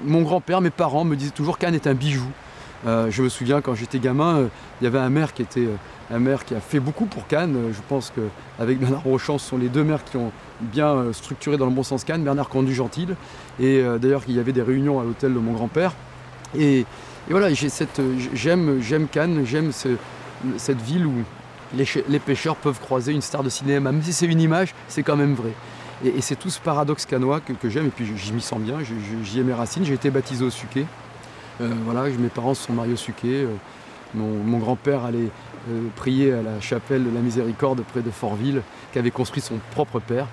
mon grand-père, mes parents me disaient toujours Cannes est un bijou. Je me souviens quand j'étais gamin, il y avait un maire qui a fait beaucoup pour Cannes. Je pense qu'avec Bernard Rochon, ce sont les deux maires qui ont bien structuré dans le bon sens Cannes, Bernard Candu-Gentil. Et d'ailleurs, il y avait des réunions à l'hôtel de mon grand-père. Et voilà, j'aime Cannes, j'aime cette ville où les pêcheurs peuvent croiser une star de cinéma. Même si c'est une image, c'est quand même vrai. Et c'est tout ce paradoxe cannois que j'aime, et puis j'y m'y sens bien, j'y ai mes racines. J'ai été baptisé au Suquet. Voilà, mes parents se sont mariés au Suquet. Mon grand-père allait prier à la chapelle de la Miséricorde près de Fortville, qu'avait construit son propre père.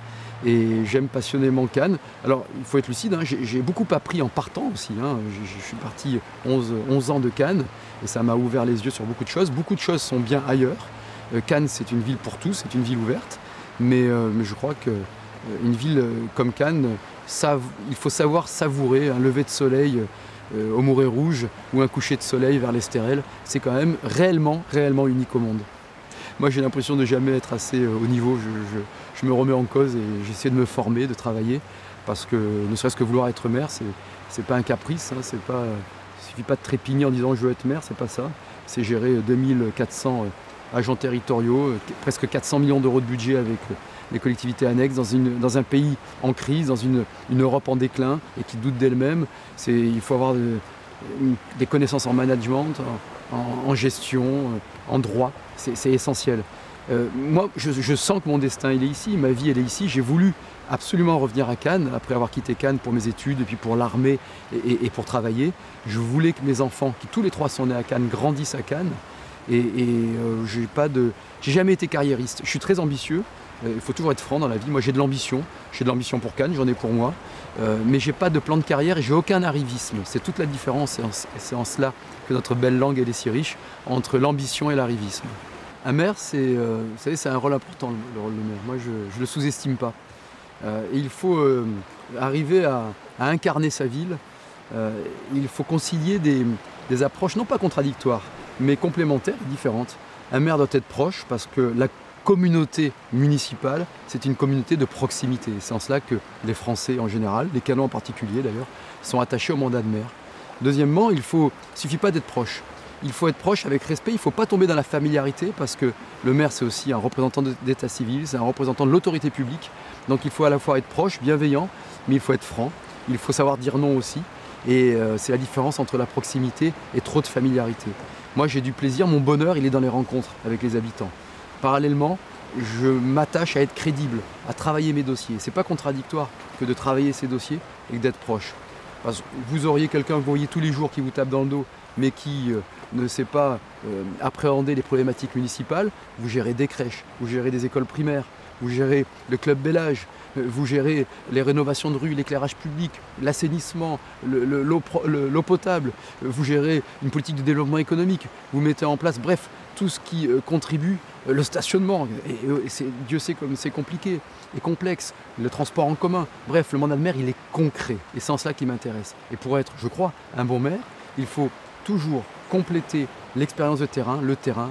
Et j'aime passionnément Cannes. Alors, il faut être lucide, hein, j'ai beaucoup appris en partant aussi. Hein. Je suis parti 11 ans de Cannes, et ça m'a ouvert les yeux sur beaucoup de choses. Beaucoup de choses sont bien ailleurs. Cannes, c'est une ville pour tous, c'est une ville ouverte. Mais je crois qu'une ville comme Cannes, il faut savoir savourer un lever de soleil au Mouret Rouge ou un coucher de soleil vers l'Estérel. C'est quand même réellement unique au monde. Moi, j'ai l'impression de jamais être assez haut niveau. Je me remets en cause et j'essaie de me former, de travailler, parce que ne serait-ce que vouloir être maire, c'est pas un caprice, hein, il suffit pas de trépigner en disant je veux être maire, c'est pas ça. C'est gérer 2400 agents territoriaux, presque 400 millions d'euros de budget avec les collectivités annexes, dans un pays en crise, dans une Europe en déclin et qui doute d'elle-même. Il faut avoir des connaissances en management, en gestion, en droit, c'est essentiel. Moi, je sens que mon destin, il est ici, ma vie, elle est ici. J'ai voulu absolument revenir à Cannes, après avoir quitté Cannes pour mes études et puis pour l'armée et pour travailler. Je voulais que mes enfants, qui tous les trois sont nés à Cannes, grandissent à Cannes. J'ai jamais été carriériste. Je suis très ambitieux. Il faut toujours être franc dans la vie. Moi, j'ai de l'ambition. J'ai de l'ambition pour Cannes, j'en ai pour moi. Mais j'ai pas de plan de carrière et j'ai aucun arrivisme. C'est toute la différence. Et c'est en cela que notre belle langue elle est si riche, entre l'ambition et l'arrivisme. Un maire, vous savez, c'est un rôle important, le rôle de maire. Moi, je ne le sous-estime pas. Et il faut arriver à incarner sa ville. Il faut concilier des approches, non pas contradictoires, mais complémentaires et différentes. Un maire doit être proche parce que la communauté municipale, c'est une communauté de proximité. C'est en cela que les Français en général, les Canons en particulier d'ailleurs, sont attachés au mandat de maire. Deuxièmement, il ne suffit pas d'être proche. Il faut être proche avec respect, il ne faut pas tomber dans la familiarité parce que le maire c'est aussi un représentant d'état civil, c'est un représentant de l'autorité publique. Donc il faut à la fois être proche, bienveillant, mais il faut être franc, il faut savoir dire non aussi. Et c'est la différence entre la proximité et trop de familiarité. Moi j'ai du plaisir, mon bonheur il est dans les rencontres avec les habitants. Parallèlement, je m'attache à être crédible, à travailler mes dossiers. C'est pas contradictoire que de travailler ces dossiers et d'être proche. Parce que vous auriez quelqu'un que vous voyez tous les jours qui vous tape dans le dos, mais qui ne sait pas appréhender les problématiques municipales. Vous gérez des crèches, vous gérez des écoles primaires, vous gérez le club Bel Âge, vous gérez les rénovations de rues, l'éclairage public, l'assainissement, l'eau potable, vous gérez une politique de développement économique, vous mettez en place, bref, tout ce qui contribue, le stationnement, et Dieu sait comme c'est compliqué et complexe, le transport en commun, bref, le mandat de maire, il est concret, et c'est en cela qui m'intéresse. Et pour être, je crois, un bon maire, il faut toujours compléter l'expérience de terrain, le terrain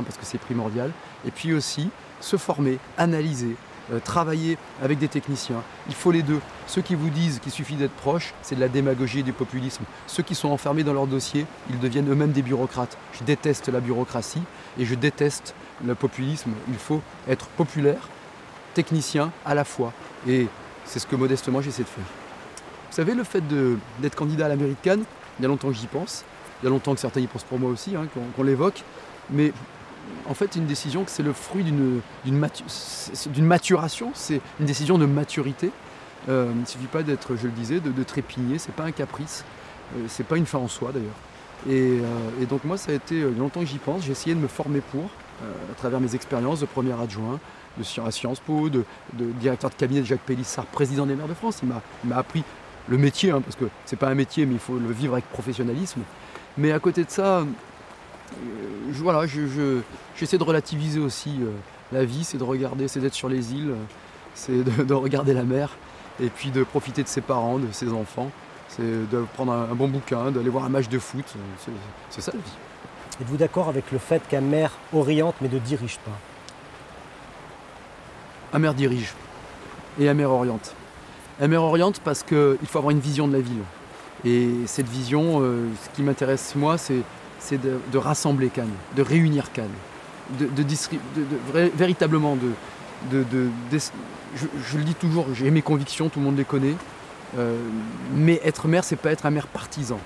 parce que c'est primordial, et puis aussi se former, analyser, travailler avec des techniciens. Il faut les deux. Ceux qui vous disent qu'il suffit d'être proche, c'est de la démagogie et du populisme. Ceux qui sont enfermés dans leur dossier, ils deviennent eux-mêmes des bureaucrates. Je déteste la bureaucratie et je déteste le populisme. Il faut être populaire, technicien à la fois. Et c'est ce que modestement j'essaie de faire. Vous savez, le fait d'être candidat à la mairie de Cannes, il y a longtemps que j'y pense. Il y a longtemps que certains y pensent pour moi aussi, hein, qu'on l'évoque. Mais en fait, une décision que c'est le fruit d'une maturation, c'est une décision de maturité. Il ne suffit pas d'être, je le disais, de trépigner, c'est pas un caprice, c'est pas une fin en soi d'ailleurs. Et donc moi, ça a été longtemps que j'y pense, j'ai essayé de me former à travers mes expériences de premier adjoint, à Sciences Po, de directeur de cabinet de Jacques Pélissard, président des maires de France. Il m'a appris le métier, hein, parce que c'est pas un métier, mais il faut le vivre avec professionnalisme. Mais à côté de ça, voilà, j'essaie de relativiser aussi la vie, c'est de regarder, c'est d'être sur les îles, c'est de regarder la mer, et puis de profiter de ses parents, de ses enfants, c'est de prendre un bon bouquin, d'aller voir un match de foot, c'est ça la vie. Êtes-vous d'accord avec le fait qu'un maire oriente mais ne dirige pas? Un maire dirige et un maire oriente. Un maire oriente parce qu'il faut avoir une vision de la ville. Et cette vision, ce qui m'intéresse moi, c'est de rassembler Cannes, de réunir Cannes, véritablement je le dis toujours, j'ai mes convictions, tout le monde les connaît, mais être maire, c'est pas être un maire partisan.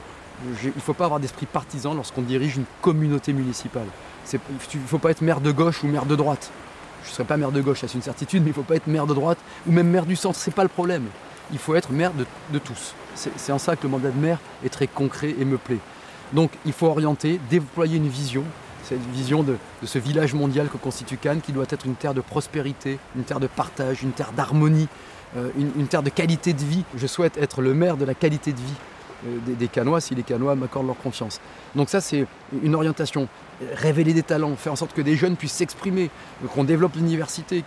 Il ne faut pas avoir d'esprit partisan lorsqu'on dirige une communauté municipale. Il ne faut pas être maire de gauche ou maire de droite. Je ne serai pas maire de gauche, ça c'est une certitude, mais il ne faut pas être maire de droite ou même maire du centre, c'est pas le problème. Il faut être maire de tous. C'est en ça que le mandat de maire est très concret et me plaît. Donc il faut orienter, déployer une vision, cette vision de ce village mondial que constitue Cannes, qui doit être une terre de prospérité, une terre de partage, une terre d'harmonie, une terre de qualité de vie. Je souhaite être le maire de la qualité de vie des Cannois, si les Cannois m'accordent leur confiance. Donc ça, c'est une orientation. Révéler des talents, faire en sorte que des jeunes puissent s'exprimer, qu'on développe l'université.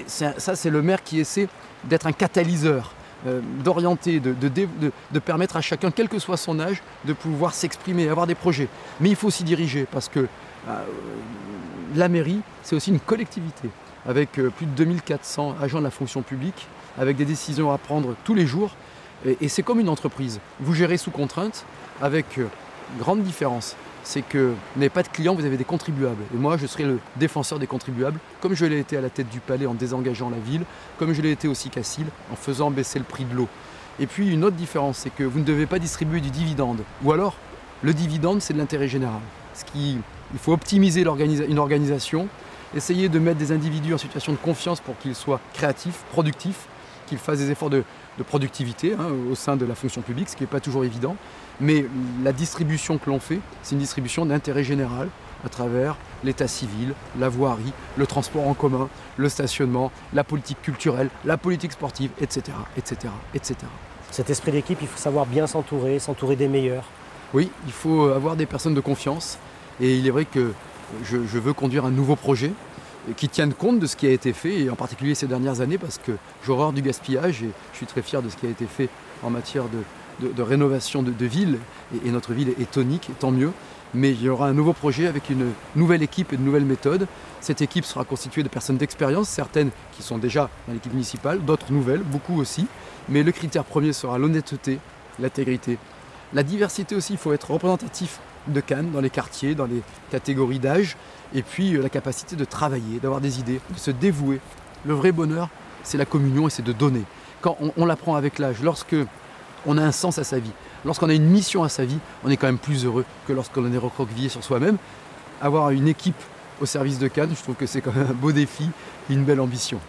Ça, c'est le maire qui essaie d'être un catalyseur, d'orienter, de permettre à chacun, quel que soit son âge, de pouvoir s'exprimer, avoir des projets. Mais il faut aussi diriger, parce que la mairie, c'est aussi une collectivité, avec plus de 2400 agents de la fonction publique, avec des décisions à prendre tous les jours. Et c'est comme une entreprise. Vous gérez sous contrainte, avec grande différence. C'est que vous n'avez pas de clients, vous avez des contribuables. Et moi, je serai le défenseur des contribuables, comme je l'ai été à la tête du palais en désengageant la ville, comme je l'ai été aussi qu'à Sille, en faisant baisser le prix de l'eau. Et puis une autre différence, c'est que vous ne devez pas distribuer du dividende. Ou alors, le dividende, c'est de l'intérêt général. Il faut optimiser une organisation, essayer de mettre des individus en situation de confiance pour qu'ils soient créatifs, productifs, qu'ils fassent des efforts de productivité au sein de la fonction publique, ce qui n'est pas toujours évident. Mais la distribution que l'on fait, c'est une distribution d'intérêt général à travers l'état civil, la voirie, le transport en commun, le stationnement, la politique culturelle, la politique sportive, etc., etc., etc. Cet esprit d'équipe, il faut savoir bien s'entourer des meilleurs. Oui, il faut avoir des personnes de confiance. Et il est vrai que je veux conduire un nouveau projet qui tienne compte de ce qui a été fait, et en particulier ces dernières années, parce que j'ai horreur du gaspillage et je suis très fier de ce qui a été fait en matière de rénovation de ville, et notre ville est tonique, et tant mieux. Mais il y aura un nouveau projet avec une nouvelle équipe et de nouvelles méthodes. Cette équipe sera constituée de personnes d'expérience, certaines qui sont déjà dans l'équipe municipale, d'autres nouvelles, beaucoup aussi. Mais le critère premier sera l'honnêteté, l'intégrité. La diversité aussi, il faut être représentatif de Cannes, dans les quartiers, dans les catégories d'âge, et puis la capacité de travailler, d'avoir des idées, de se dévouer. Le vrai bonheur, c'est la communion et c'est de donner. Quand on l'apprend avec l'âge, lorsque on a un sens à sa vie, lorsqu'on a une mission à sa vie, on est quand même plus heureux que lorsqu'on est recroquevillé sur soi-même. Avoir une équipe au service de Cannes, je trouve que c'est quand même un beau défi et une belle ambition.